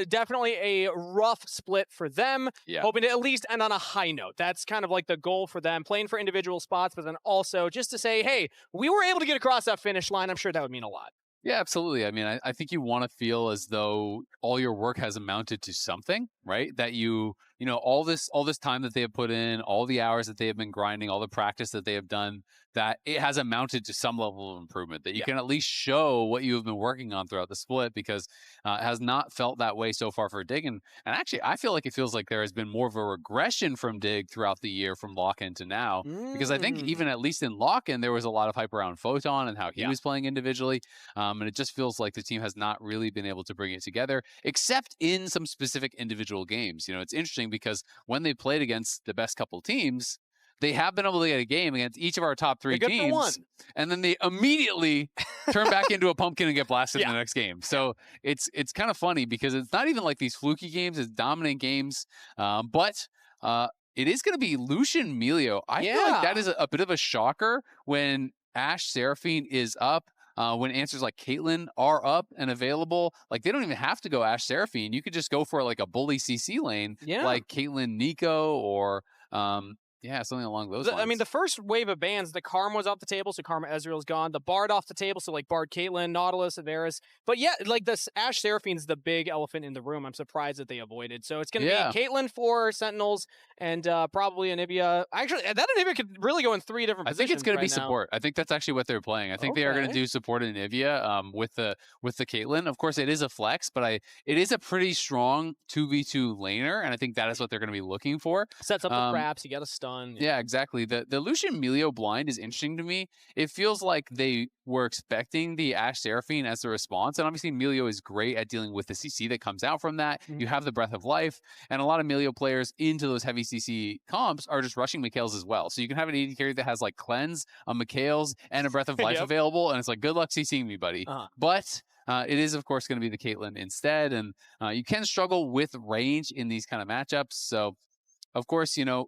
definitely a rough split for them. Yeah. Hoping to at least end on a high note. That's kind of like the goal for them, playing for individual spots, but then also just to say, hey, we were able to get across that finish line. I'm sure that would mean a lot. Yeah, absolutely. I mean, I think you want to feel as though all your work has amounted to something, right? That you know, all this time that they have put in, all the hours that they have been grinding, all the practice that they have done, that it has amounted to some level of improvement, that you can at least show what you have been working on throughout the split, because it has not felt that way so far for Dig. And actually, I feel like it feels like there has been more of a regression from Dig throughout the year from lock-in to now, because I think even at least in lock-in, there was a lot of hype around Photon and how he was playing individually. And it just feels like the team has not really been able to bring it together, except in some specific individual games. You know, it's interesting because when they played against the best couple teams, they have been able to get a game against each of our top 3 teams, and then they immediately turn back into a pumpkin and get blasted in the next game. So it's kind of funny because it's not even like these fluky games, it's dominant games. But it is going to be Lucian Milio. I feel like that is a bit of a shocker when Ashe Seraphine is up. When answers like Caitlyn are up and available, like they don't even have to go Ashe Seraphine. You could just go for like a bully CC lane, like Caitlyn Nico or something along those lines. I mean, the first wave of bans, the Karma was off the table, so Karma Ezreal's gone. The Bard off the table, so like Bard Caitlyn, Nautilus, Varus. But yeah, like this Ashe Seraphine's the big elephant in the room. I'm surprised that they avoided. So it's going to be Caitlyn for Sentinels and probably Anivia. Actually, that Anivia could really go in 3 different positions. I think it's going to be support. I think that's actually what they're playing. I think they are going to do support in Anivia with the Caitlyn. Of course, it is a flex, but it is a pretty strong 2v2 laner, and I think that is what they're going to be looking for. Sets up the traps. You got a stun. Yeah, exactly. The Lucian Milio blind is interesting to me. It feels like they were expecting the Ashe Seraphine as the response, and obviously Milio is great at dealing with the CC that comes out from that. You have the Breath of Life, and a lot of Milio players into those heavy CC comps are just rushing Mikhail's as well. So you can have an AD carry that has like Cleanse, a Mikhail's, and a Breath of Life available, and it's like, good luck CCing me, buddy. But it is, of course, going to be the Caitlyn instead, and you can struggle with range in these kind of matchups. So, of course, you know,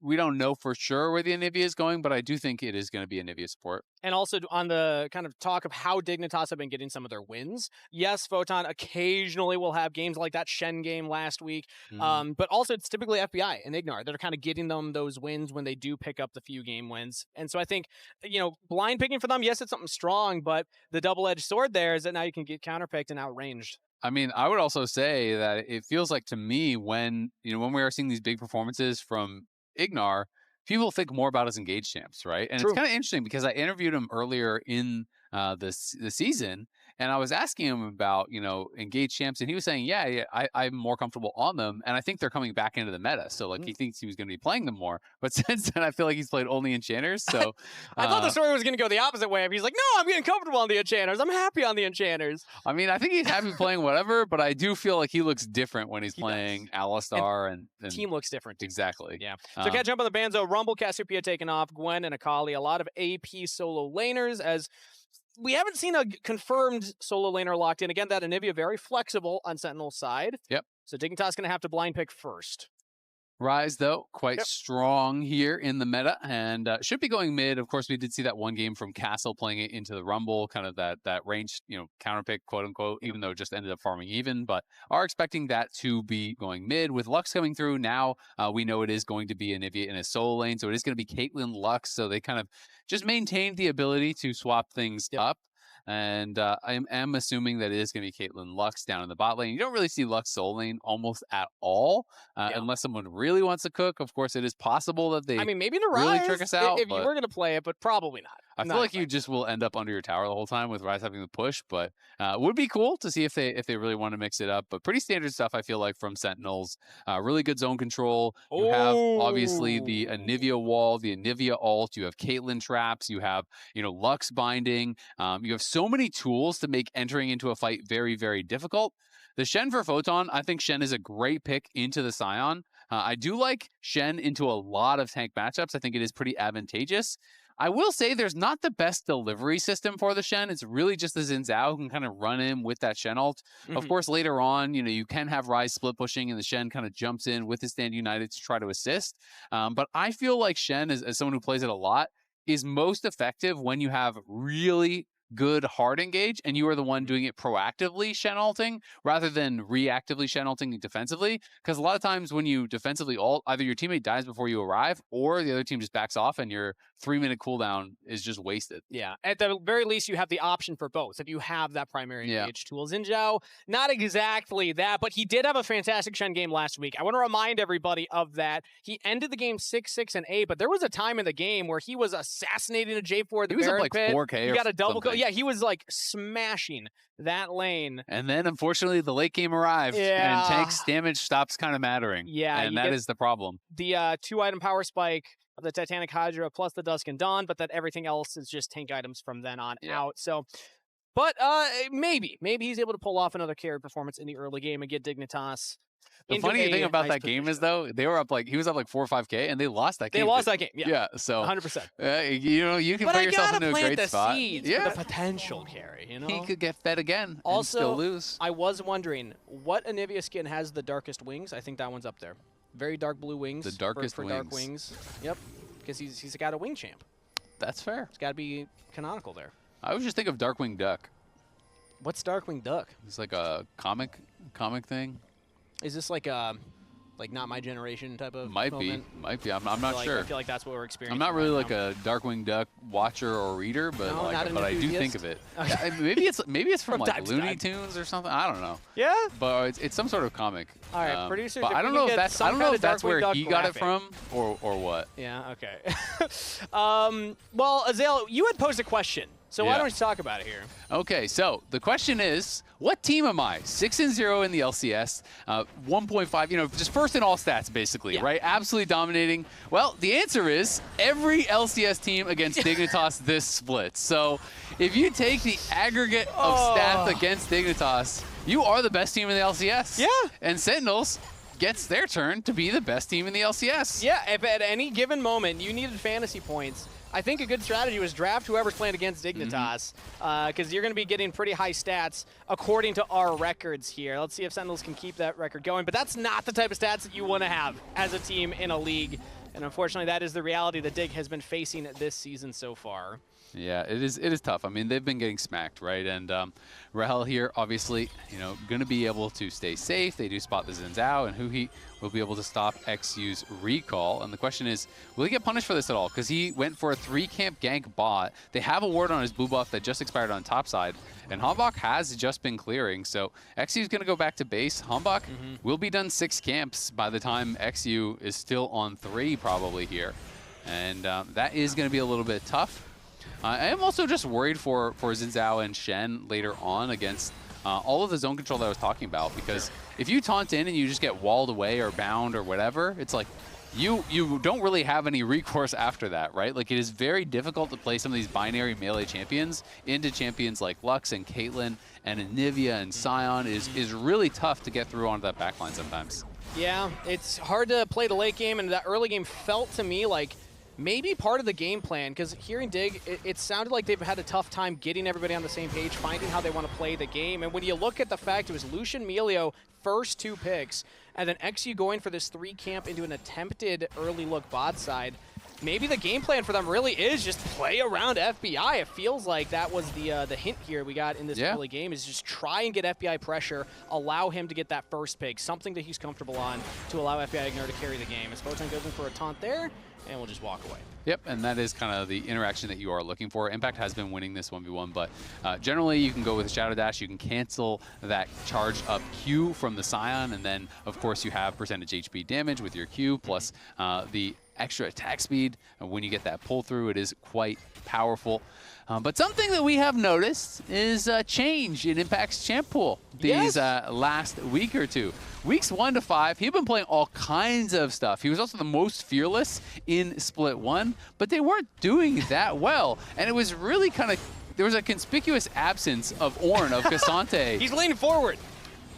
we don't know for sure where the Anivia is going, but I do think it is going to be Anivia support. And also on the kind of talk of how Dignitas have been getting some of their wins. Yes, Photon occasionally will have games like that Shen game last week, but also it's typically FBI and Ignar that are kind of getting them those wins when they do pick up the few game wins. And so I think, you know, blind picking for them, yes, it's something strong, but the double-edged sword there is that now you can get counterpicked and outranged. I mean, I would also say that it feels like to me when we are seeing these big performances from Ignar, people think more about his engaged champs, right? And it's kind of interesting because I interviewed him earlier in the season, and I was asking him about, you know, engaged champs, and he was saying, I'm more comfortable on them, and I think they're coming back into the meta. So like he thinks he was going to be playing them more, but since then I feel like he's played only enchanters. So I thought the story was going to go the opposite way. He's like, no, I'm getting comfortable on the enchanters. I'm happy on the enchanters. I mean, I think he's happy playing whatever, but I do feel like he looks different when he's playing Alistar and team looks different too. Exactly. Yeah. So can't jump on the Banzo. Rumble, Cassiopeia taking off, Gwen and Akali. A lot of AP solo laners as we haven't seen a confirmed solo laner locked in. Again, that Anivia very flexible on Sentinel's side. Yep. So Dignitas going to have to blind pick first. Ryze, though, quite strong here in the meta and should be going mid. Of course, we did see that one game from Castle playing it into the Rumble, kind of that range, you know, counterpick, quote unquote, even though it just ended up farming even, but are expecting that to be going mid. With Lux coming through now, we know it is going to be Anivia in a solo lane, so it is going to be Caitlyn Lux, so they kind of just maintained the ability to swap things up. And I am assuming that it is going to be Caitlyn Lux down in the bot lane. You don't really see Lux solo lane almost at all, unless someone really wants to cook. Of course, it is possible that they maybe to really Ryze, trick us out. If you were going to play it, but probably not. I feel like you just will end up under your tower the whole time with Ryze having the push, but it would be cool to see if they really want to mix it up. But pretty standard stuff, I feel like, from Sentinels. Really good zone control. You have, obviously, the Anivia wall, the Anivia ult. You have Caitlyn traps. You have, you know, Lux binding. You have so many tools to make entering into a fight very, very difficult. The Shen for Photon, I think Shen is a great pick into the Sion. I do like Shen into a lot of tank matchups. I think it is pretty advantageous. I will say there's not the best delivery system for the Shen. It's really just the Xin Zhao who can kind of run in with that Shen ult. Of course, later on, you know, you can have Ryze split pushing and the Shen kind of jumps in with his stand united to try to assist. But I feel like Shen, as someone who plays it a lot, is most effective when you have really good hard engage, and you are the one doing it proactively Shen ulting rather than reactively Shen ulting defensively. Because a lot of times when you defensively ult, either your teammate dies before you arrive, or the other team just backs off, and your 3-minute cooldown is just wasted. Yeah, at the very least, you have the option for both if you have that primary engage tool. Xin Zhao, not exactly that, but he did have a fantastic Shen game last week. I want to remind everybody of that. He ended the game 6-6 and 8, but there was a time in the game where he was assassinating a J4 at the Baron pit. He was up like 4K. He got a double kill. Yeah, he was like smashing that lane. And then, unfortunately, the late game arrived, and tank's damage stops kind of mattering. Yeah, and that is the problem. The 2-item power spike of the Titanic Hydra plus the Dusk and Dawn, but that everything else is just tank items from then on out. So, but maybe he's able to pull off another carry performance in the early game and get Dignitas. The funny thing about that game is, though, he was up like 4 or 5K, and they lost that game. They lost that game, yeah. So 100%. You can put yourself into a great spot. Seeds for the potential carry. He could get fed again also, and still lose. I was wondering what Anivia skin has the darkest wings. I think that one's up there. Very dark blue wings. The darkest for wings. Dark wings. Yep, because he's got a wing champ. That's fair. It's got to be canonical there. I would just think of Darkwing Duck. What's Darkwing Duck? It's like a comic thing. Is this like a not my generation type of might moment? be. I'm not sure. I feel like that's what we're experiencing. I'm not really like a Darkwing Duck watcher or reader, but but I do think of it. Okay. Maybe it's from like Looney Tunes or something. I don't know. Yeah. But it's some sort of comic. All right, producers. But I don't know if that's where he got it from or what. Yeah. Okay. Well, Azael, you had posed a question. So why don't we talk about it here? Okay, so the question is, what team am I? 6-0 in the LCS, 1.5, just first in all stats, basically, right? Absolutely dominating. Well, the answer is every LCS team against Dignitas this split. So if you take the aggregate of stats against Dignitas, you are the best team in the LCS. Yeah. And Sentinels gets their turn to be the best team in the LCS. Yeah, if at any given moment you needed fantasy points, I think a good strategy was draft whoever's playing against Dignitas, because you're going to be getting pretty high stats according to our records here. Let's see if Sentinels can keep that record going, but that's not the type of stats that you want to have as a team in a league, and unfortunately that is the reality that Dig has been facing this season so far. Yeah, it is tough. I mean, they've been getting smacked, right? And Rahel here, obviously, going to be able to stay safe. They do spot the Xin Zhao, and huhi will be able to stop eXyu's recall. And the question is, will he get punished for this at all? Because he went for a 3-camp gank bot. They have a ward on his blue buff that just expired on top side, and HamBak has just been clearing. So eXyu's going to go back to base. HamBak will be done 6 camps by the time eXyu is still on 3 probably here. And that is going to be a little bit tough. I am also just worried for Xin Zhao and Shen later on against all of the zone control that I was talking about, because if you taunt in and you just get walled away or bound or whatever, it's like you don't really have any recourse after that, right? Like, it is very difficult to play some of these binary melee champions into champions like Lux and Caitlyn and Anivia and Sion is really tough to get through onto that backline sometimes. Yeah, it's hard to play the late game, and that early game felt to me like maybe part of the game plan, because hearing Dig, it sounded like they've had a tough time getting everybody on the same page, finding how they want to play the game. And when you look at the fact it was Lucian, Milio, first 2 picks, and then eXyu going for this 3-camp into an attempted early look bot side, maybe the game plan for them really is just play around FBI. It feels like that was the hint here we got in this early game, is just try and get FBI pressure, allow him to get that first pick, something that he's comfortable on to allow FBI Ignar to carry the game. As Photon goes in for a taunt there, and we'll just walk away. Yep, and that is kind of the interaction that you are looking for. Impact has been winning this 1v1, but generally you can go with a Shadow Dash. You can cancel that charge up Q from the Sion, and then, of course, you have percentage HP damage with your Q, plus the extra attack speed. And when you get that pull through, it is quite powerful. But something that we have noticed is a change in Impact's champ pool these last week or two. Weeks 1 to 5, he'd been playing all kinds of stuff. He was also the most fearless in Split 1, but they weren't doing that well. And it was really kind of, there was a conspicuous absence of Ornn, of Cassante. He's leaning forward.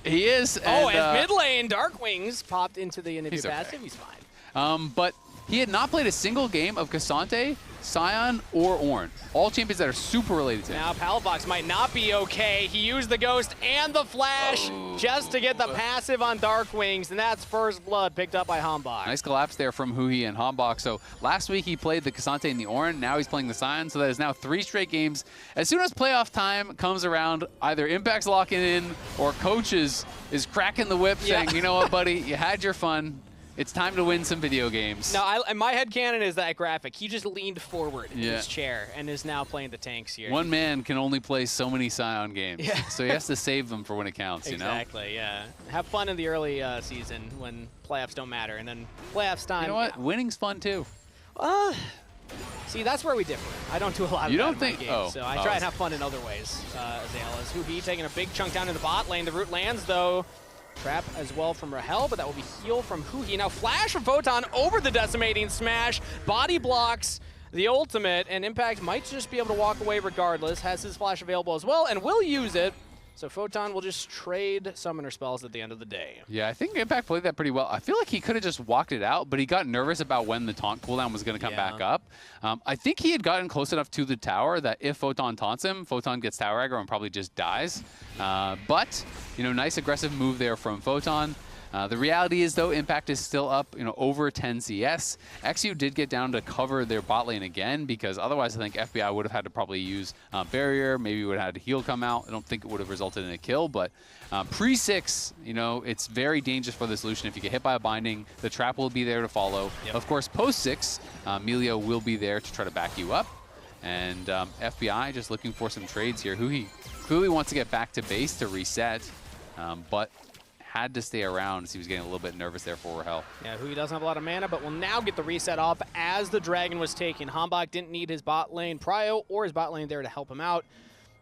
He is. And mid lane, DARKWINGS popped into the Anivia passive. He's fine. But he had not played a single game of Cassante, Sion, or Ornn. All champions that are super related to him. Now Palafox might not be okay. He used the Ghost and the Flash just to get the passive on DARKWINGS, and that's first blood picked up by HamBak. Nice collapse there from huhi and HamBak. So last week he played the Cassante and the Ornn. Now he's playing the Sion. So that is now 3 straight games. As soon as playoff time comes around, either Impact's locking in or Coach is cracking the whip saying, you know what, buddy, you had your fun. It's time to win some video games. No, my headcanon is that graphic. He just leaned forward in his chair and is now playing the tanks here. One man can only play so many Sion games, so he has to save them for when it counts, you know? Exactly, yeah. Have fun in the early season when playoffs don't matter, and then playoffs time. You know what? Winning's fun, too. See, that's where we differ. I don't do a lot of that in my games, so I try and have fun in other ways. Azael is huhi taking a big chunk down in the bot lane. The root lands, though. Trap as well from Rahel, but that will be heal from huhi. Now flash from Photon over the decimating smash. Body blocks the ultimate, and Impact might just be able to walk away regardless. Has his flash available as well, and will use it. So Photon will just trade summoner spells at the end of the day. Yeah, I think Impact played that pretty well. I feel like he could have just walked it out, but he got nervous about when the taunt cooldown was going to come back up. I think he had gotten close enough to the tower that if Photon taunts him, Photon gets tower aggro and probably just dies. But, you know, nice aggressive move there from Photon. The reality is, though, Impact is still up, you know, over 10 CS. eXyu did get down to cover their bot lane again, because otherwise I think FBI would have had to probably use barrier. Maybe would have had a heal come out. I don't think it would have resulted in a kill, but pre-6, you know, it's very dangerous for this Lucian. If you get hit by a binding, the trap will be there to follow. Of course, post-6, Milio will be there to try to back you up. And FBI just looking for some trades here. huhi clearly wants to get back to base to reset, but had to stay around as he was getting a little bit nervous there for Rahel. Yeah, huhi doesn't have a lot of mana, but will now get the reset off as the dragon was taken. HamBak didn't need his bot lane prio or his bot lane there to help him out.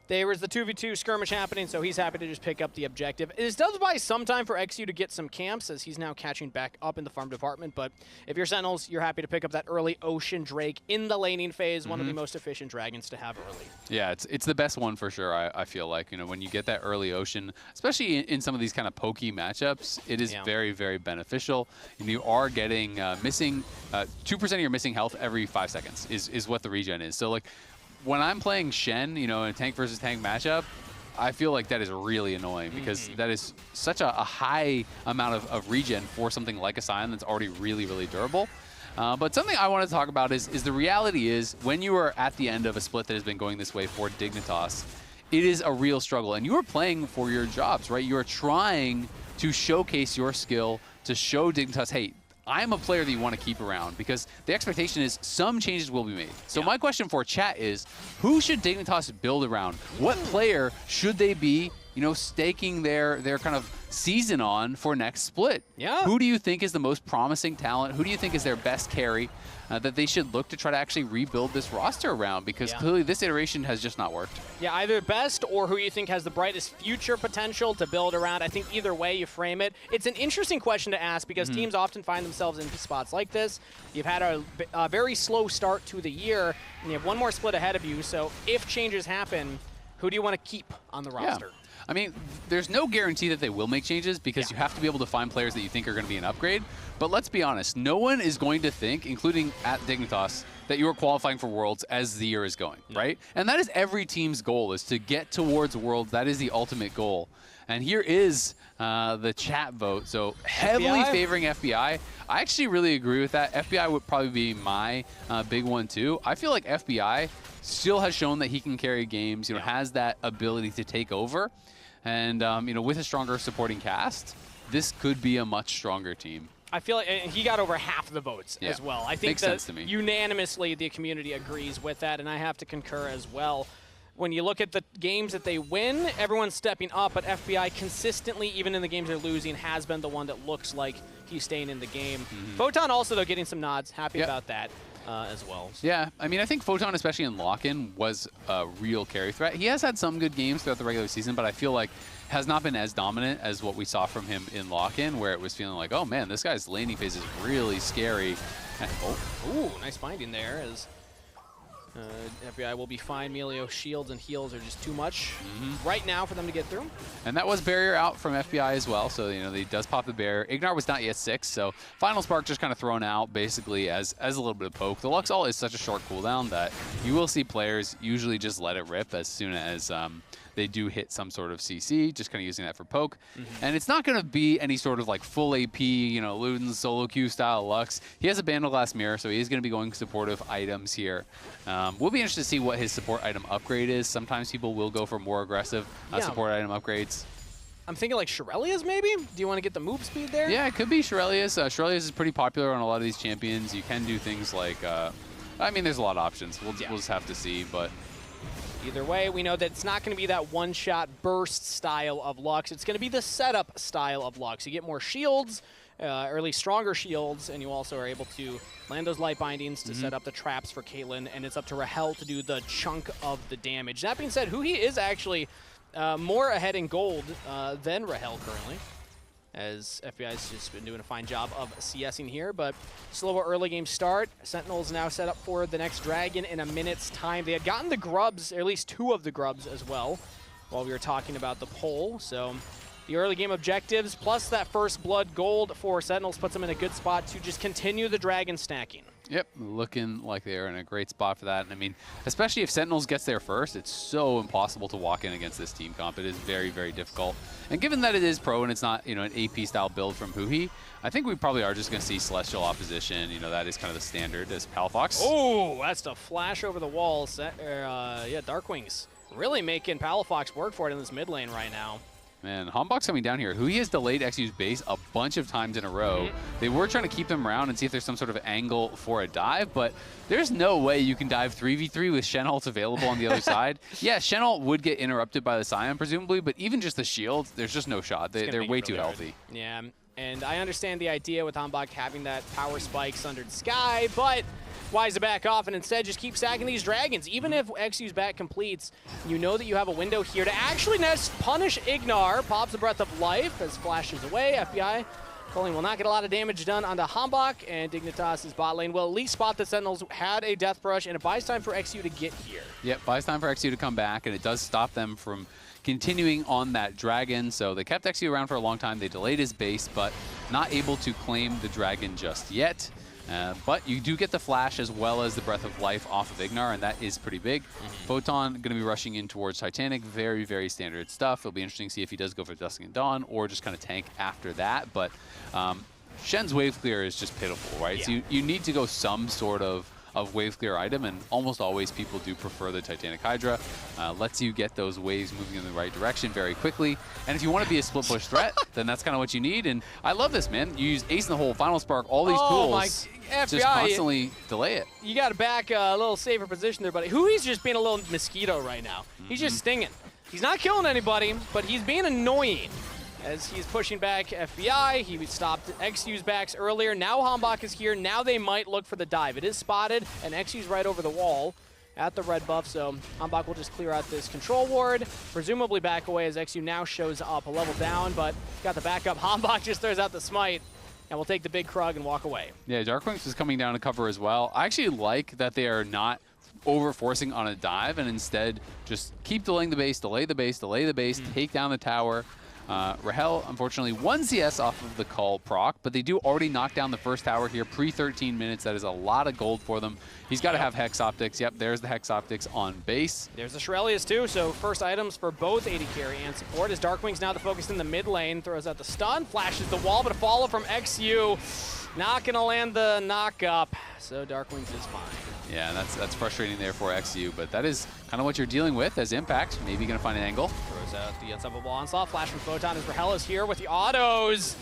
There was the 2v2 skirmish happening, so he's happy to just pick up the objective. This does buy some time for eXyu to get some camps, as he's now catching back up in the farm department, but if you're Sentinels, you're happy to pick up that early Ocean Drake in the laning phase, one of the most efficient dragons to have early. Yeah, it's the best one for sure, I feel like. You know, when you get that early Ocean, especially in some of these kind of pokey matchups, it is very, very beneficial. And you are getting missing, 2% of your missing health every 5 seconds is what the regen is. So, like, when I'm playing Shen, you know, in a tank versus tank matchup, I feel like that is really annoying because that is such a high amount of regen for something like a Sion that's already really, really durable. But something I want to talk about is the reality is when you are at the end of a split that has been going this way for Dignitas, it is a real struggle. And you are playing for your jobs, right? You are trying to showcase your skill to show Dignitas, hey, I'm a player that you want to keep around, because the expectation is some changes will be made. So my question for chat is, who should Dignitas build around? What player should they be, you know, staking their kind of season on for next split? Who do you think is the most promising talent? Who do you think is their best carry that they should look to try to actually rebuild this roster around? Because clearly this iteration has just not worked. Yeah, either best or who you think has the brightest future potential to build around. I think either way you frame it, it's an interesting question to ask, because teams often find themselves in spots like this. You've had a very slow start to the year, and you have one more split ahead of you. So if changes happen, who do you want to keep on the roster? I mean, there's no guarantee that they will make changes, because you have to be able to find players that you think are going to be an upgrade. But let's be honest, no one is going to think, including at Dignitas, that you are qualifying for Worlds as the year is going, right? And that is every team's goal, is to get towards Worlds. That is the ultimate goal. And here is the chat vote. So heavily favoring FBI. I actually really agree with that. FBI would probably be my big one too. I feel like FBI still has shown that he can carry games, you know, has that ability to take over. And, you know, with a stronger supporting cast, this could be a much stronger team. I feel like he got over half the votes as well. I think makes sense to me. Unanimously the community agrees with that, and I have to concur as well. When you look at the games that they win, everyone's stepping up, but FBI consistently, even in the games they're losing, has been the one that looks like he's staying in the game. Photon also, though, getting some nods. Happy about that as well. Yeah, I mean, I think Photon, especially in lock-in, was a real carry threat. He has had some good games throughout the regular season, but I feel like has not been as dominant as what we saw from him in lock-in, where it was feeling like, oh man, this guy's laning phase is really scary. Ooh, nice finding there as FBI will be fine. Milio shields and heals are just too much right now for them to get through. And that was barrier out from FBI as well, so he does pop the barrier. Ignar was not yet 6, so Final Spark just kind of thrown out basically as a little bit of poke. The Lux ult is such a short cooldown that you will see players usually just let it rip as soon as they do hit some sort of CC, just kind of using that for poke. And it's not going to be any sort of like full AP, Luden solo queue style Lux. He has a Bandoglass Mirror, so he is going to be going supportive items here. We'll be interested to see what his support item upgrade is. Sometimes people will go for more aggressive support item upgrades. I'm thinking like Shirelia's maybe? Do you want to get the move speed there? Yeah, it could be Shirelia's. Shirelia's is pretty popular on a lot of these champions. You can do things like, there's a lot of options. We'll just have to see, but... Either way, we know that it's not going to be that one-shot burst style of Lux. It's going to be the setup style of Lux. You get more shields, or at least stronger shields, and you also are able to land those light bindings to set up the traps for Caitlyn, and it's up to Rahel to do the chunk of the damage. That being said, huhi is actually more ahead in gold than Rahel currently, as FBI's just been doing a fine job of CSing here, but slower early game start. Sentinels now set up for the next dragon in a minute's time. They had gotten the grubs, or at least 2 of the grubs as well, while we were talking about the poll. So the early game objectives, plus that first blood gold for Sentinels, puts them in a good spot to just continue the dragon stacking. Yep, looking like they're in a great spot for that. And I mean, especially if Sentinels gets there first, it's so impossible to walk in against this team comp. It is very, very difficult. And given that it is pro and it's not, an AP-style build from huhi, I think we probably are just going to see Celestial opposition. That is kind of the standard as Palafox. Oh, that's the flash over the wall. DARKWINGS really making Palafox work for it in this mid lane right now. Man, HamBak's coming down here. huhi has delayed eXyu's base a bunch of times in a row. They were trying to keep him around and see if there's some sort of angle for a dive, but there's no way you can dive 3v3 with Shen ult available on the other side. Yeah, Shen ult would get interrupted by the Sion, presumably, but even just the shield, there's just no shot. They're way too healthy. Yeah, and I understand the idea with HamBak having that power spikes under the sky, but wise to back off and instead just keep stacking these dragons. Even if eXyu's back completes, you know that you have a window here to actually punish Ignar. Pops the Breath of Life as flashes away. FBI will not get a lot of damage done onto HamBak, and Dignitas' bot lane will at least spot the Sentinels had a death brush, and it buys time for eXyu to get here. Yep, buys time for eXyu to come back, and it does stop them from continuing on that dragon. So they kept eXyu around for a long time. They delayed his base, but not able to claim the dragon just yet. But you do get the flash as well as the Breath of Life off of Ignar, and that is pretty big. Photon going to be rushing in towards Titanic. Very, very standard stuff. It'll be interesting to see if he does go for Dusk and Dawn or just kind of tank after that. But Shen's wave clear is just pitiful, right? Yeah. So you need to go some sort of wave clear item, and almost always people do prefer the Titanic Hydra. Lets you get those waves moving in the right direction very quickly. And if you want to be a split push threat, then that's kind of what you need. And I love this, man. You use Ace in the Hole, Final Spark, all these tools. Just constantly delay it. You got to back a little safer position there, buddy. huhi's just being a little mosquito right now. He's just stinging. He's not killing anybody, but he's being annoying as he's pushing back FBI. He stopped eXyu's backs earlier. Now HamBak is here. Now they might look for the dive. It is spotted, and eXyu's right over the wall at the red buff, so HamBak will just clear out this control ward, presumably back away as eXyu now shows up a level down, but got the backup. HamBak just throws out the smite, and we'll take the big Krug and walk away. Yeah, DARKWINGS is coming down to cover as well. I actually like that they are not over-forcing on a dive and instead just keep delaying the base, delay the base, take down the tower. Rahel, unfortunately, 1 CS off of the call proc, but they do already knock down the first tower here, pre-13 minutes. That is a lot of gold for them. He's got to have Hex Optics. Yep, there's the Hex Optics on base. There's the Shirelia's too, so first items for both AD carry and support. As DARKWINGS now the focus in the mid lane, throws out the stun, flashes the wall, but a follow from eXyu. Not going to land the knock up, so DARKWINGS is fine. Yeah, that's frustrating there for eXyu, but that is kind of what you're dealing with as Impact. Maybe going to find an angle. Throws out the unstoppable onslaught. Flash from Photon as Rahel is here with the autos.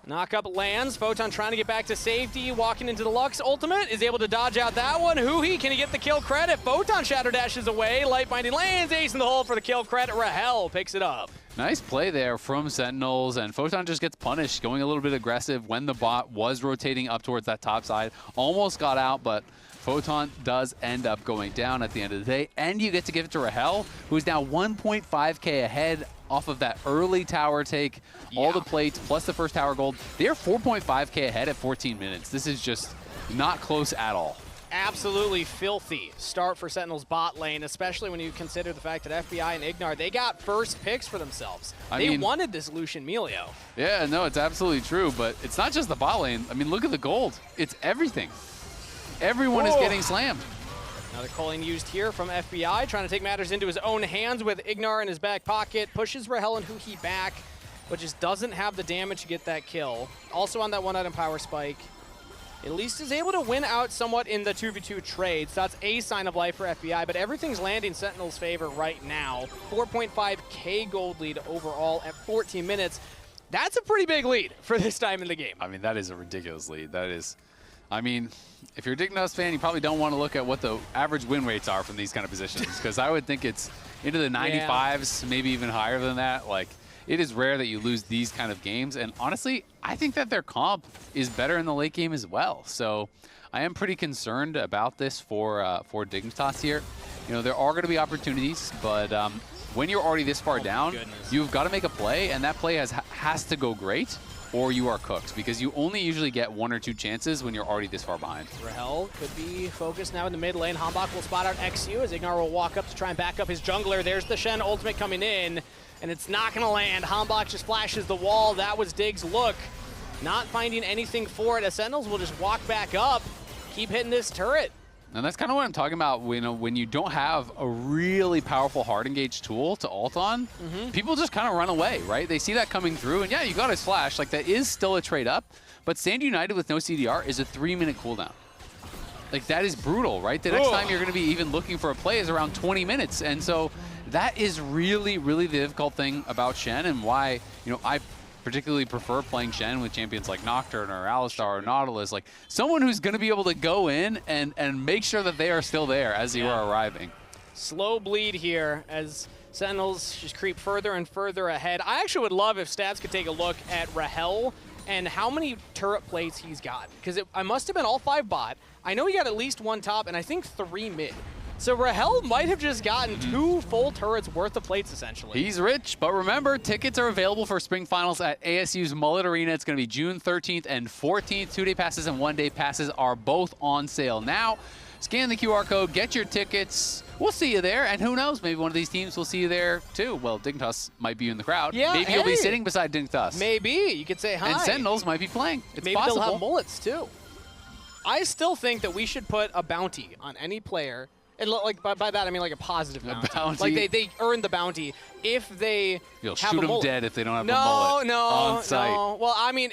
Knock up lands. Photon trying to get back to safety. Walking into the Lux ultimate. Is able to dodge out that one. huhi, can he get the kill credit? Photon shadow dashes away. Light binding lands. Ace in the hole for the kill credit. Rahel picks it up. Nice play there from Sentinels, and Photon just gets punished, going a little bit aggressive when the bot was rotating up towards that top side. Almost got out, but Photon does end up going down at the end of the day, and you get to give it to Rahel, who's now 1.5k ahead off of that early tower take. Yeah. All the plates plus the first tower gold. They're 4.5k ahead at 14 minutes. This is just not close at all. Absolutely filthy start for Sentinels bot lane, especially when you consider the fact that FBI and Ignar, they got first picks for themselves. They wanted this Lucian Milio. Yeah, no, it's absolutely true, but it's not just the bot lane. I mean, look at the gold. It's everything. Everyone is getting slammed. Another culling used here from FBI, trying to take matters into his own hands with Ignar in his back pocket, pushes Rahel and huhi back, but just doesn't have the damage to get that kill. Also on that one-item power spike. At least is able to win out somewhat in the 2v2 trade, so that's a sign of life for FBI, but everything's landing Sentinel's favor right now. 4.5k gold lead overall at 14 minutes. That's a pretty big lead for this time in the game. I mean, that is a ridiculous lead. That is, I mean, if you're a Dignitas fan, you probably don't want to look at what the average win rates are from these kind of positions, because I would think it's into the 95s, maybe even higher than that. Like, it is rare that you lose these kind of games, and honestly, I think that their comp is better in the late game as well. So I am pretty concerned about this for Dignitas here. You know, there are going to be opportunities, but when you're already this far down, you've got to make a play, and that play has to go great, or you are cooked, because you only usually get 1 or 2 chances when you're already this far behind. Rahel could be focused now in the mid lane. HamBak will spot out eXyu as Ignar will walk up to try and back up his jungler. There's the Shen ultimate coming in, and it's not going to land. HamBak just flashes the wall. That was Dig's look. Not finding anything for it, as Sentinels will just walk back up, keep hitting this turret. And that's kind of what I'm talking about. When you don't have a really powerful hard engage tool to ult on, people just kind of run away, right? They see that coming through, and yeah, you got his flash. Like, that is still a trade up, but Stand United with no CDR is a 3-minute cooldown. Like, that is brutal, right? The next time you're going to be even looking for a play is around 20 minutes. And so that is really, really the difficult thing about Shen, and why, you know, I particularly prefer playing Shen with champions like Nocturne or Alistar or Nautilus, like someone who's going to be able to go in and make sure that they are still there as you are arriving. Slow bleed here as Sentinels just creep further and further ahead. I actually would love if Stats could take a look at Rahel and how many turret plates he's got, because I must have been all 5 bot. I know he got at least 1 top and I think 3 mid. So Rahel might have just gotten 2 full turrets worth of plates, essentially. He's rich, but remember, tickets are available for Spring Finals at ASU's Mullet Arena. It's going to be June 13th and 14th. 2-day passes and 1-day passes are both on sale now. Scan the QR code, get your tickets. We'll see you there, and who knows, maybe one of these teams will see you there too. Well, Dignitas might be in the crowd. Yeah, maybe you'll be sitting beside Dignitas. Maybe, you could say hi. And Sentinels might be playing. It's maybe possible. They'll have mullets too. I still think that we should put a bounty on any player. And like by that I mean like a positive bounty. Like they earn the bounty if they You'll have shoot a mullet. them dead if they don't have a mullet on site. No. Well, I mean,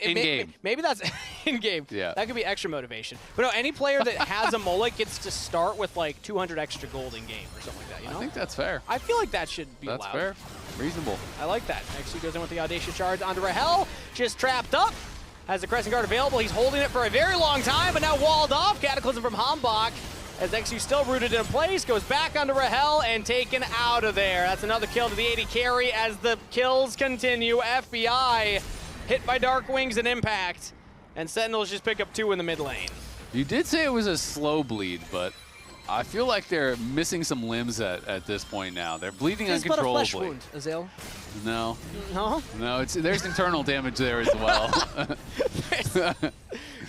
maybe that's in game. Yeah. That could be extra motivation. But no, any player that has a mullet gets to start with like 200 extra gold in game or something like that. You know? I think that's fair. I feel like that should be allowed. That's fair. Reasonable. I like that. eXyu goes in with the audacious charge onto Rahel, just trapped up. Has the Crescent Guard available. He's holding it for a very long time, but now walled off. Cataclysm from HamBak. As eXyu still rooted in place, goes back onto Rahel and taken out of there. That's another kill to the AD carry as the kills continue. FBI hit by DARKWINGS and Impact, and Sentinels just pick up 2 in the mid lane. You did say it was a slow bleed, but I feel like they're missing some limbs at this point now. They're bleeding uncontrollably. It's but a flesh wound, Azael. No. No? No, there's internal damage there as well.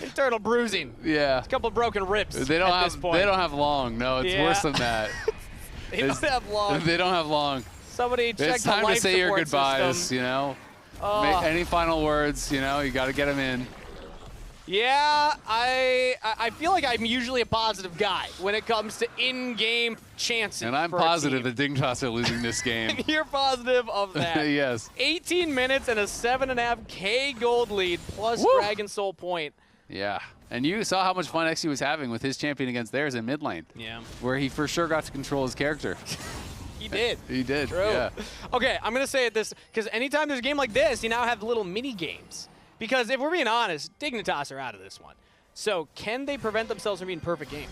Internal bruising. Yeah. A couple broken ribs They don't at have this point. They don't have long. No, it's worse than that. They don't have long. They don't have long. Somebody check it's the time life to say your support goodbyes, system. you know? Any final words, you know? You got to get them in. Yeah, I feel like I'm usually a positive guy when it comes to in-game chances. And I'm positive that Dignitas are losing this game. You're positive of that. Yes. 18 minutes and a 7.5k gold lead plus Dragon Soul point. Yeah. And you saw how much fun eXyu was having with his champion against theirs in mid lane. Yeah. Where he for sure got to control his character. He did. He did. True. Yeah. Okay, I'm going to say it this, because anytime there's a game like this, you now have little mini games. Because if we're being honest, Dignitas are out of this one. So can they prevent themselves from being perfect games?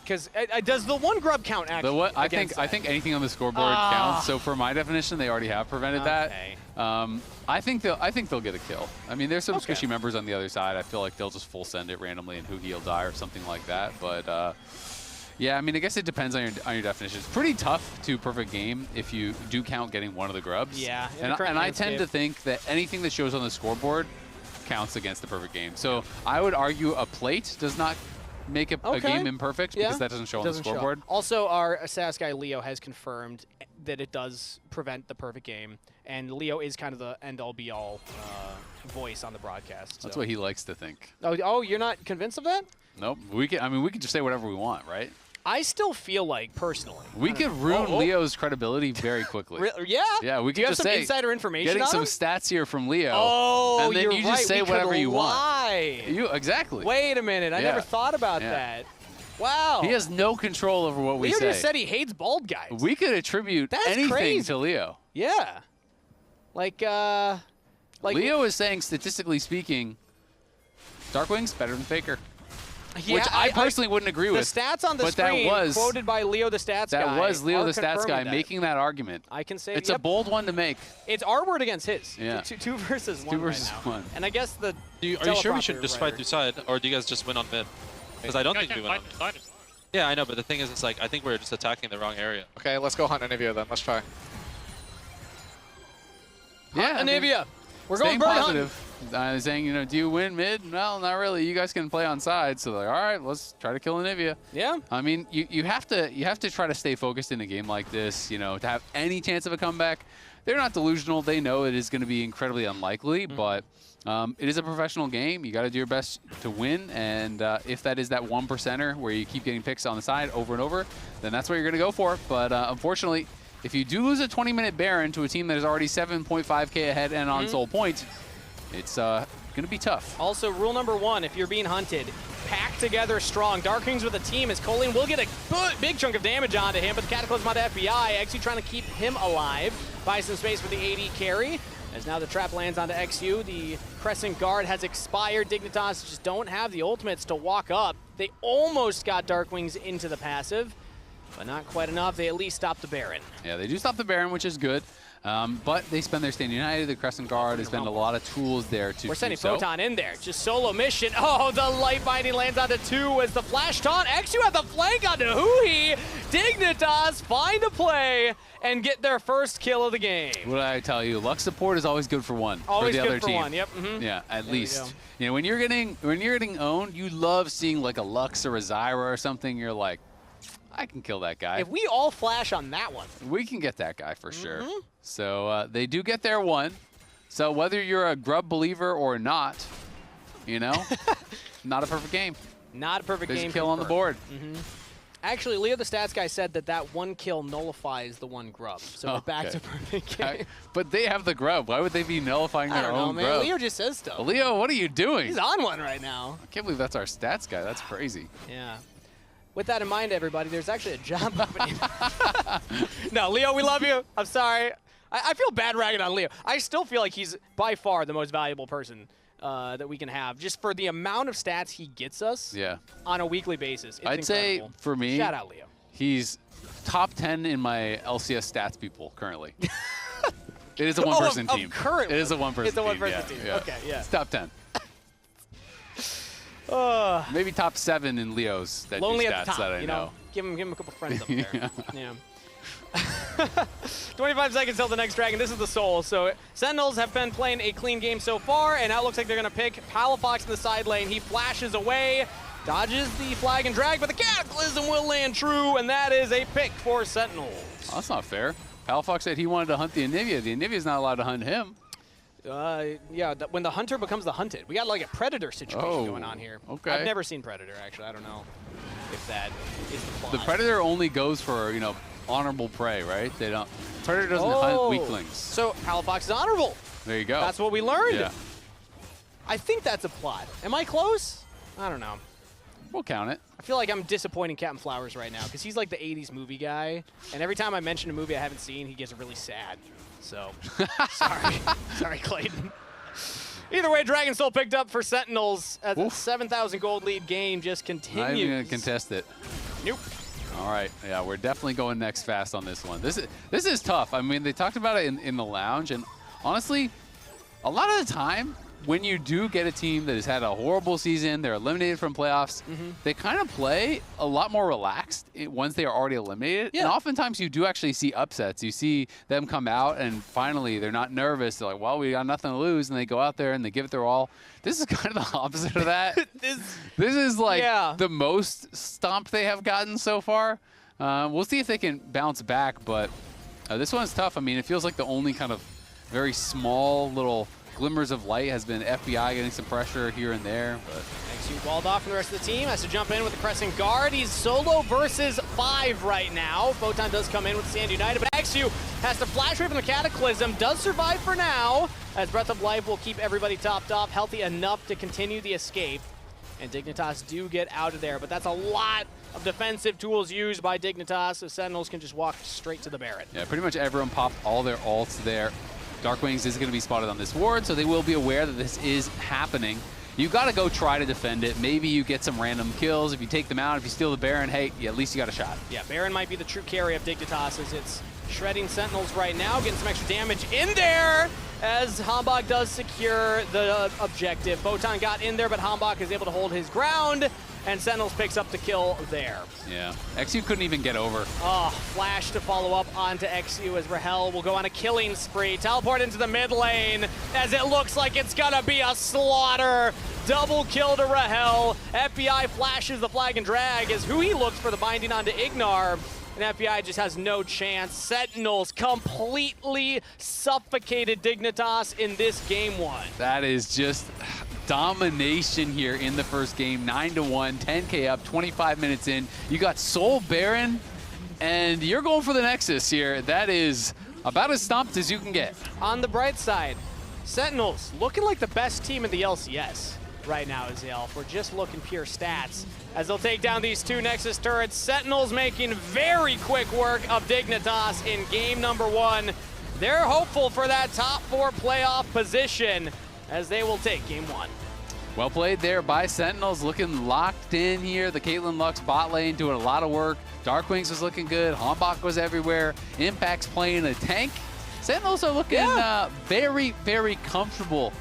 Because does the 1 grub count actually? I think anything on the scoreboard counts. So for my definition, they already have prevented that. I think they'll get a kill. I mean, there's some squishy members on the other side. I feel like they'll just full send it randomly and huhi will die or something like that. But yeah, I mean, I guess it depends on your definition. It's pretty tough to perfect game if you do count getting 1 of the grubs. Yeah. And I tend to think that anything that shows on the scoreboard counts against the perfect game. So I would argue a plate does not make a game imperfect because that doesn't show on the scoreboard. Also, our SAS guy Leo has confirmed that it does prevent the perfect game, and Leo is kind of the end-all be-all voice on the broadcast. That's what he likes to think. Oh, you're not convinced of that? Nope. We can just say whatever we want, right? I still feel like, personally, we could ruin Leo's credibility very quickly. Yeah? Yeah, we could just say. Do you have some insider information getting some stats here from Leo. And then you just say whatever you want. Exactly. Wait a minute. I never thought about that. Wow. He has no control over what we say. Leo just said he hates bald guys. We could attribute anything to Leo. Yeah. Like Leo is saying, statistically speaking, DARKWINGS better than Faker. Yeah, which I personally wouldn't agree with. The stats on the screen quoted by Leo the stats guy. That was Leo the stats guy making that argument. I can say it's a bold one to make. It's our word against his. Yeah. Two versus one. 2 versus 1. And I guess the. Are you sure we should just fight through side, or do you guys just win on mid? Because I don't think we win on mid. Yeah, I know, but the thing is, it's like I think we're just attacking the wrong area. Okay, let's go hunt Anivia then. Let's try. Yeah, Anivia. We're going bird positive. Saying, do you win mid? Well, not really. You guys can play on side. So they're like, all right, let's try to kill Anivia. Yeah. I mean, you have to try to stay focused in a game like this. To have any chance of a comeback. They're not delusional. They know it is going to be incredibly unlikely, but it is a professional game. You got to do your best to win, and if that is that 1%er where you keep getting picks on the side over and over, then that's what you're going to go for. But unfortunately, if you do lose a 20-minute Baron to a team that is already 7.5K ahead and on soul points, it's going to be tough. Also, rule number 1, if you're being hunted, pack together strong. DARKWINGS with a team as Caitlyn will get a big chunk of damage onto him, but the Cataclysm onto FBI, eXyu trying to keep him alive. Buy some space for the AD carry, as now the trap lands onto eXyu. The Crescent Guard has expired. Dignitas just don't have the ultimates to walk up. They almost got DARKWINGS into the passive, but not quite enough. They at least stopped the Baron. Yeah, they do stop the Baron, which is good. But they spend their stand united. The Crescent Guard has been a lot of tools there to. We're sending Photon in there. Just solo mission. Oh, the light binding lands onto 2 as the flash taunt. eXyu at the flank onto huhi. Dignitas find a play and get their first kill of the game. What did I tell you? Luck support is always good for one. Always for the good other for team. one. Yep. Yeah, at least. When you're getting owned, you love seeing like a Lux or a Zyra or something. You're like, I can kill that guy. If we all flash on that one, we can get that guy for sure. So they do get their one. So whether you're a grub believer or not, not a perfect game. Not a perfect game. There's a kill on the board. Actually, Leo the stats guy said that one kill nullifies the one grub. So we're back to perfect game. But they have the grub. Why would they be nullifying their own man. grub? Leo just says stuff. Leo, what are you doing? He's on one right now. I can't believe that's our stats guy. That's crazy. Yeah. With that in mind, everybody, there's actually a job opening. No, Leo, we love you. I'm sorry. I feel bad ragging on Leo. I still feel like he's by far the most valuable person that we can have, just for the amount of stats he gets us on a weekly basis. It's I'd say, for me, shout out Leo. He's top 10 in my LCS stats people currently. It is a one-person team. Currently. It is a one-person team. It's a one-person team. Okay, yeah. It's top 10. Maybe top 7 in Leo's that lonely stats at the top, that I know. Give him a couple friends up there. Yeah. 25 seconds till the next dragon. This is the Soul. So Sentinels have been playing a clean game so far, and now it looks like they're going to pick Palafox in the side lane. He flashes away, dodges the flag and drag, but the Cataclysm will land true, and that is a pick for Sentinels. Oh, that's not fair. Palafox said he wanted to hunt the Anivia. The Anivia's not allowed to hunt him. Yeah, when the hunter becomes the hunted. We got like a Predator situation going on here. Okay. I've never seen Predator, actually. I don't know if that is the plot. The Predator only goes for, honorable prey, right? They don't. Predator doesn't hunt weaklings. So Palafox is honorable. There you go. That's what we learned. Yeah. I think that's a plot. Am I close? I don't know. We'll count it. I feel like I'm disappointing Captain Flowers right now because he's like the 80s movie guy, and every time I mention a movie I haven't seen, he gets really sad. So, sorry, Clayton. Either way, Dragon Soul picked up for Sentinels as a 7,000 gold lead game just continues. Not even going to contest it. Nope. All right, yeah, we're definitely going next fast on this one. This is tough. I mean, they talked about it in the lounge, and honestly, a lot of the time, when you do get a team that has had a horrible season, they're eliminated from playoffs, they kind of play a lot more relaxed once they are already eliminated. Yeah. And oftentimes you do actually see upsets. You see them come out and finally they're not nervous. They're like, well, we got nothing to lose. And they go out there and they give it their all. This is kind of the opposite of that. This is like the most stomped they have gotten so far. We'll see if they can bounce back, but this one's tough. I mean, it feels like the only kind of very small little glimmers of light has been FBI getting some pressure here and there. But eXyu walled off from the rest of the team, has to jump in with the Crescent Guard. He's solo versus 5 right now. Photon does come in with Stand United, but eXyu has to flash away from the Cataclysm, does survive for now, as Breath of Life will keep everybody topped off, healthy enough to continue the escape. And Dignitas do get out of there, but that's a lot of defensive tools used by Dignitas, so Sentinels can just walk straight to the Baron. Yeah, pretty much everyone popped all their ults there. DARKWINGS is going to be spotted on this ward, so they will be aware that this is happening. You got to go try to defend it. Maybe you get some random kills. If you take them out, if you steal the Baron, hey, at least you got a shot. Yeah, Baron might be the true carry of Dignitas as it's shredding Sentinels right now, getting some extra damage in there as HamBak does secure the objective. Photon got in there, but HamBak is able to hold his ground, and Sentinels picks up the kill there. Yeah, eXyu couldn't even get over. Oh, flash to follow up onto eXyu as Rahel will go on a killing spree. Teleport into the mid lane as it looks like it's gonna be a slaughter. Double kill to Rahel. FBI flashes the flag and drag as huhi looks for the binding onto Ignar. And FBI just has no chance. Sentinels completely suffocated Dignitas in this game 1. That is just domination here in the first game. 9-1, 10K up, 25 minutes in. You got Soul Baron, and you're going for the Nexus here. That is about as stomped as you can get. On the bright side, Sentinels looking like the best team in the LCS right now, Azael, if we're just looking pure stats. As they'll take down these 2 Nexus turrets, Sentinels making very quick work of Dignitas in game number 1. They're hopeful for that top 4 playoff position as they will take game 1. Well played there by Sentinels, looking locked in here. The Caitlyn Lux bot lane doing a lot of work. DARKWINGS was looking good. HamBak was everywhere. Impact's playing a tank. Sentinels are looking very, very comfortable